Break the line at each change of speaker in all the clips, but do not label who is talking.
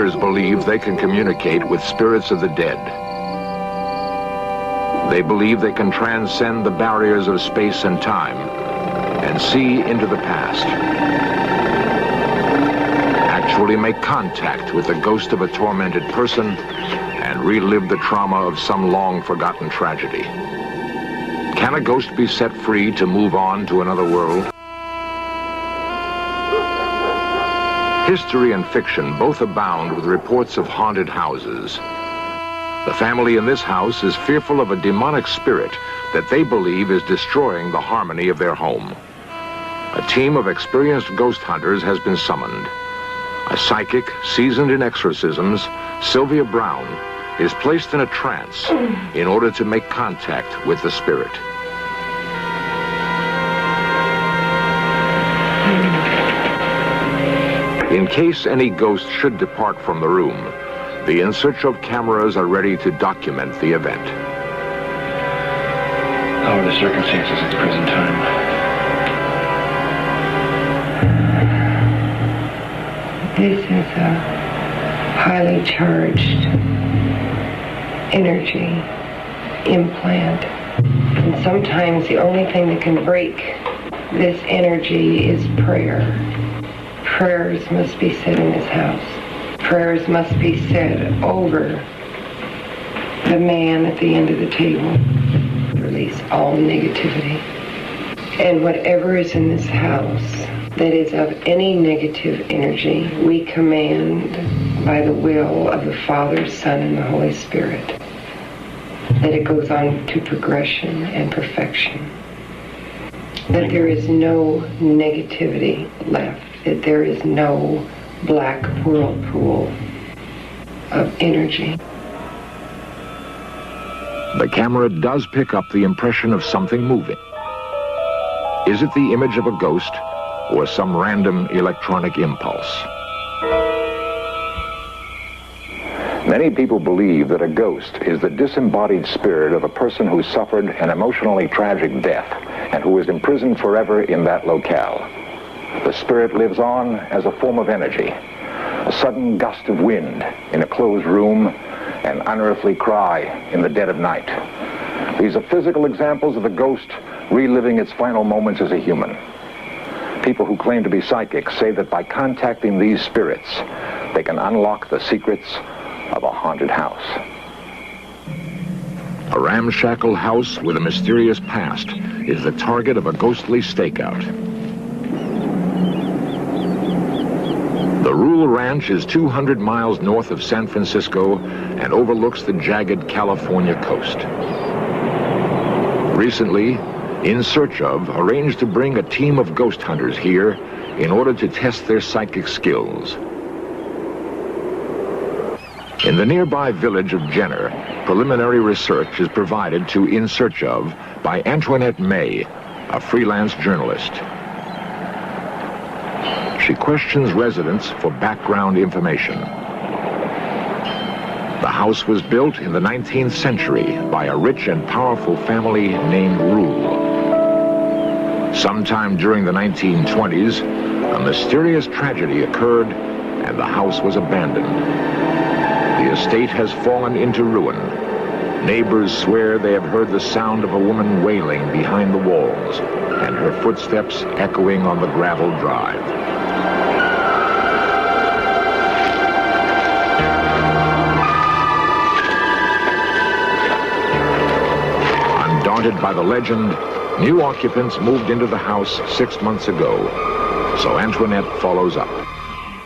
hunters believe they can communicate with spirits of the dead. They believe they can transcend the barriers of space and time and see into the past. Actually make contact with the ghost of a tormented person and relive the trauma of some long-forgotten tragedy. Can a ghost be set free to move on to another world? History and fiction both abound with reports of haunted houses. The family in this house is fearful of a demonic spirit that they believe is destroying the harmony of their home. A team of experienced ghost hunters has been summoned. A psychic, seasoned in exorcisms, Sylvia Brown, is placed in a trance in order to make contact with the spirit. In case any ghost should depart from the room, the In Search of cameras are ready to document the event.
How are the circumstances at the present time?
This is a highly charged energy implant. And sometimes the only thing that can break this energy is prayer. Prayers must be said in this house. Prayers must be said over the man at the end of the table. Release all negativity. And whatever is in this house that is of any negative energy, we command by the will of the Father, Son, and the Holy Spirit that it goes on to progression and perfection. That there is no negativity left. That there is no black whirlpool of energy.
The camera does pick up the impression of something moving. Is it the image of a ghost or some random electronic impulse? Many people believe that a ghost is the disembodied spirit of a person who suffered an emotionally tragic death and who is imprisoned forever in that locale. The spirit lives on as a form of energy, a sudden gust of wind in a closed room, an unearthly cry in the dead of night. These are physical examples of a ghost reliving its final moments as a human. People who claim to be psychics say that by contacting these spirits, they can unlock the secrets of a haunted house. A ramshackle house with a mysterious past is the target of a ghostly stakeout. The Rule Ranch is 200 miles north of San Francisco and overlooks the jagged California coast. Recently, In Search of arranged to bring a team of ghost hunters here in order to test their psychic skills. In the nearby village of Jenner, preliminary research is provided to In Search of by Antoinette May, a freelance journalist. She questions residents for background information. The house was built in the 19th century by a rich and powerful family named Rule. Sometime during the 1920s, a mysterious tragedy occurred and the house was abandoned. The estate has fallen into ruin. Neighbors swear they have heard the sound of a woman wailing behind the walls and her footsteps echoing on the gravel drive. Undaunted by the legend, new occupants moved into the house 6 months ago, so Antoinette follows up.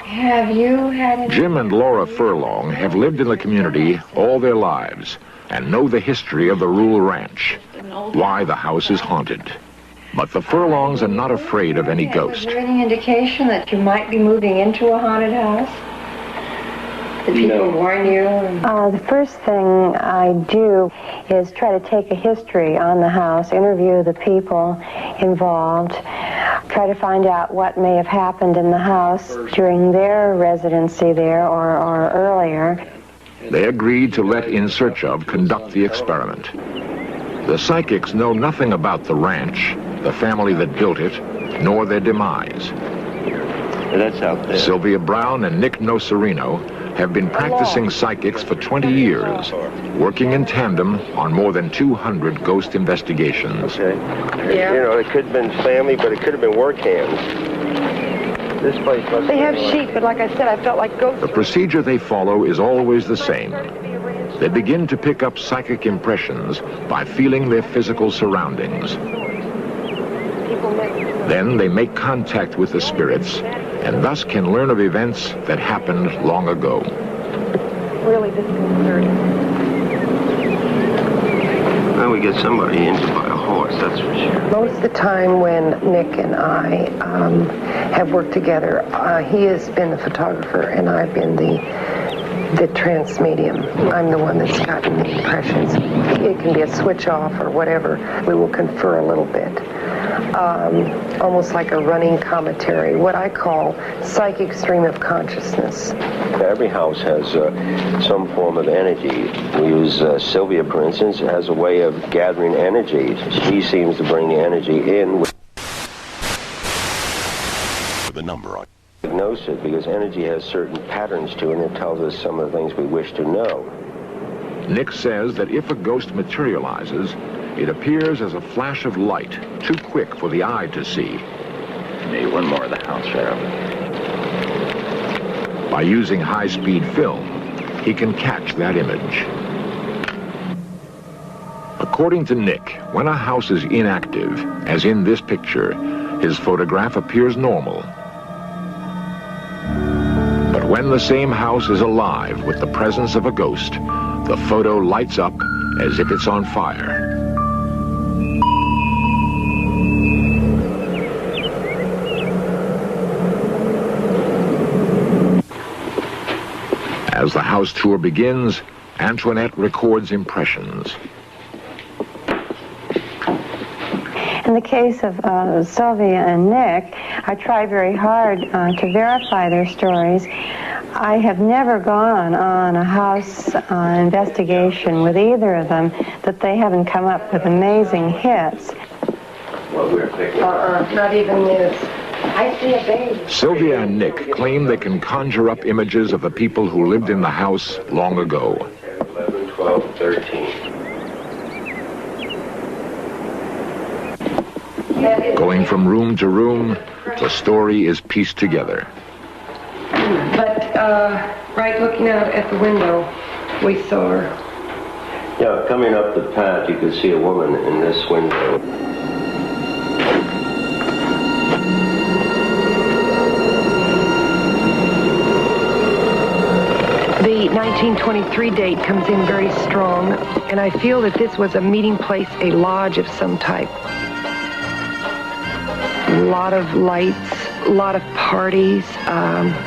Have you had any...
Jim and Laura Furlong have lived in the community all their lives and know the history of the Rule Ranch, why the house is haunted. But the Furlongs are not afraid of any ghost.
Was there any indication that you might be moving into a haunted house? Did people warn you?
The first thing I do is try to take a history on the house, interview the people involved, try to find out what may have happened in the house during their residency there or earlier.
They agreed to let In Search of conduct the experiment. The psychics know nothing about the ranch, the family that built it, nor their demise.
That's out there.
Sylvia Brown and Nick Nocerino have been practicing psychics for 20 years, working in tandem on more than 200 ghost investigations.
Okay.
Yeah.
You know, it could have been family, but it could have been work hands. This place must
They have sheep, but like I said, I felt like ghosts.
The procedure they follow is always the same. They begin to pick up psychic impressions by feeling their physical surroundings. Then they make contact with the spirits and thus can learn of events that happened long ago.
Really disconcerting.
Well, we get somebody injured by a horse, that's for sure.
Most of the time when Nick and I have worked together, he has been the photographer and I've been the trance medium. I'm the one that's gotten the impressions. It can be a switch off or whatever. We will confer a little bit. Almost like a running commentary, what I call psychic stream of consciousness.
Every house has some form of energy. We use Sylvia, for instance, as a way of gathering energy. She seems to bring the energy in.
The number on.
Diagnose it because energy has certain patterns to it and it tells us some of the things we wish to know.
Nick says that if a ghost materializes, it appears as a flash of light, too quick for the eye to see.
Maybe one more of the house, Sheriff.
By using high-speed film, he can catch that image. According to Nick, when a house is inactive, as in this picture, his photograph appears normal. But when the same house is alive with the presence of a ghost, the photo lights up as if it's on fire. As the house tour begins, Antoinette records impressions.
In the case of Sylvia and Nick, I try very hard to verify their stories. I have never gone on a house investigation with either of them that they haven't come up with amazing hits.
What we're picking
Not even this. I see a baby.
Sylvia and Nick claim they can conjure up images of the people who lived in the house long ago.
11, 12, 13.
Going from room to room, the story is pieced together.
But right looking out at the window, we saw her.
Yeah, coming up the path, you can see a woman in this window.
The 1923 date comes in very strong, and I feel that this was a meeting place, a lodge of some type. A lot of lights, a lot of parties,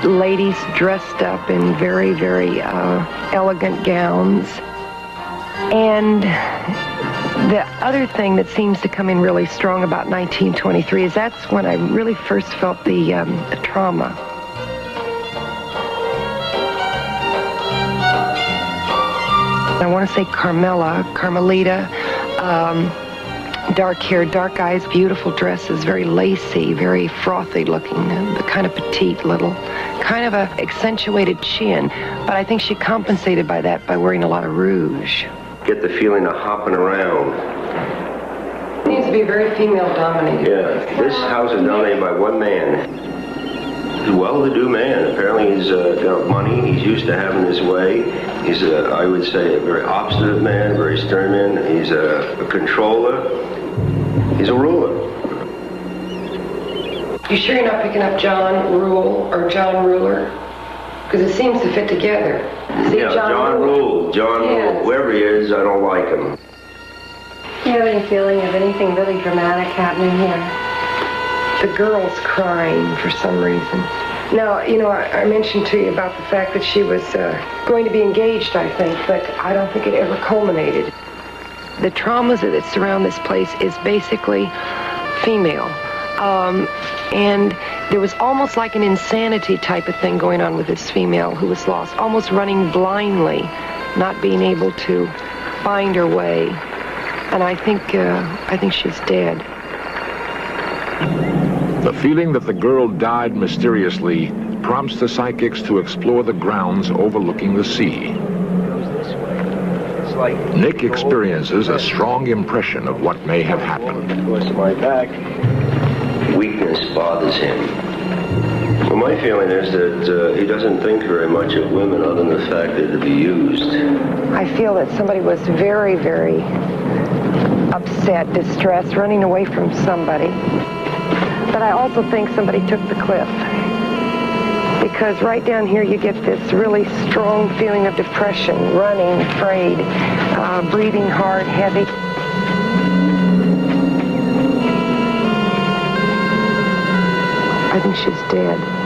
ladies dressed up in very, very elegant gowns. And the other thing that seems to come in really strong about 1923 is that's when I really first felt the trauma. I want to say Carmelita, dark hair, dark eyes, beautiful dresses, very lacy, very frothy looking, the kind of petite little, kind of a accentuated chin. But I think she compensated by that by wearing a lot of rouge.
Get the feeling of hopping around.
Seems to be very female dominated.
Yeah, this house is dominated by one man. He's a well-to-do man. Apparently he's got money. He's used to having his way. He's, I would say, a very obstinate man, a very stern man. He's a controller. He's a ruler.
You sure you're not picking up John Rule or John Ruler? Because it seems to fit together. See,
Yeah, John Rule. John
Yes.
Rule. Whoever he is, I don't like him.
Do you have any feeling of anything really dramatic happening here?
The girl's crying for some reason. Now, you know, I mentioned to you about the fact that she was going to be engaged, I think, but I don't think it ever culminated. The traumas that surround this place is basically female. And there was almost like an insanity type of thing going on with this female who was lost, almost running blindly, not being able to find her way. And I think she's dead.
The feeling that the girl died mysteriously prompts the psychics to explore the grounds overlooking the sea. Nick experiences a strong impression of what may have happened.
My back weakness bothers him. Well, my feeling is that he doesn't think very much of women other than the fact that they'd be used.
I feel that somebody was very, very upset, distressed, running away from somebody. But I also think somebody took the cliff. Because right down here you get this really strong feeling of depression, running, afraid, breathing hard, heavy. I think she's dead.